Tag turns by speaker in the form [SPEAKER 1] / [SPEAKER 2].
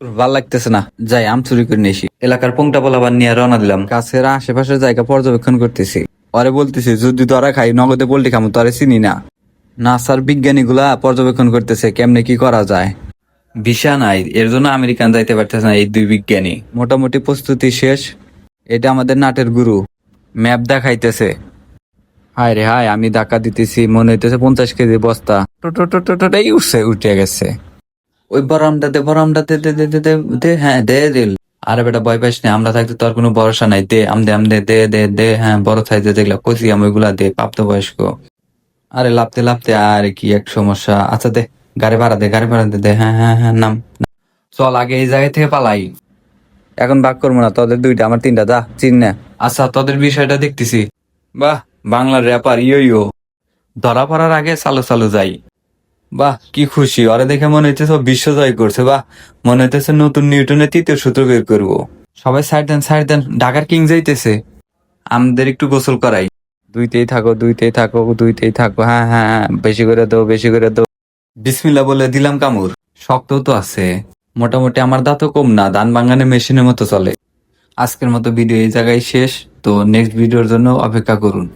[SPEAKER 1] ভাল লাগতেছে না, যাই আম চুরি করে নিয়ে আসি। এলাকার পোংটা পোলাবার নিয়ে রওনা দিলাম। কাছের আশেপাশের জায়গা পর্যবেক্ষণ করতেছি। ওরে বলতেছি যদি তোরা খাই নগদে পোল্ট্রি খামো, তোরে চিনি না। নাসার বিজ্ঞানীগুলা পর্যবেক্ষণ করতেছে কেমনে কি করা যায়। ভিসা নাই, এর জন্য আমেরিকান যাইতে পারতেছে না এই দুই বিজ্ঞানী। মোটামুটি প্রস্তুতি শেষ। এটা আমাদের নাটের গুরু ম্যাপ দেখাইতেছে। হায় রে হায়, আমি ধাক্কা দিতেছি, মনে হইতেছে 50 কেজি বস্তা টোটোটোটোটাই উঠছে, উঠে গেছে। ওই বরামটা দে, বরামটা দে দে দে দে দে দে, হ্যাঁ দে দিল। আরে বেটা ভয় পাইস না, আমরা থাকতে তোর কোনো ভরসা নাই, দে আমদে আমদে দে দে দে, হ্যাঁ বড় সাইজে দেখলা কচি আম ওইগুলা দে, প্রাপ্তবয়স্ক। আরে লাপতে লাপতে আরে কি এক সমস্যা। আচ্ছা দে, গাড়ি ভাড়া দে, গাড়ি ভাড়া দে দে, হ্যাঁ হ্যাঁ হ্যাঁ নাম। চল আগে এই জায়গা থেকে পালাই। এখন ভাগ করবো না, তোদের দুইটা আমার তিনটা, যা চিন না। আচ্ছা তোদের বিষয়টা দেখতেছি। বাহ, বাংলার র্যাপার ইয়ো ইয়ো। ধরা পড়ার আগে চালু চালু যাই। বাহ কি খুশি, ওরে দেখে মনে হইতেছে ও বিশ্ব জয় করছে। বাহ, মনে হইতেছে নতুন নিউটনের তৃতীয় সূত্র বের করবো। সবাই সাইড দেন সাইড দেন, ঢাকার কিং যাইতেছে। আমাদের একটু গোসল করাই। দুইতেই থাকো দুইতেই থাকো দুইতেই থাকো, হ্যাঁ হ্যাঁ হ্যাঁ, বেশি করে দাও বেশি করে দাও। বিসমিল্লাহ বলে দিলাম কামড়। শক্ত তো আছে মোটামুটি, আমার দাঁতও কম না, ধান ভাঙানে মেশিনের মতো চলে। আজকের মতো ভিডিও এই জায়গায় শেষ। তো নেক্সট ভিডিওর জন্য অপেক্ষা করুন।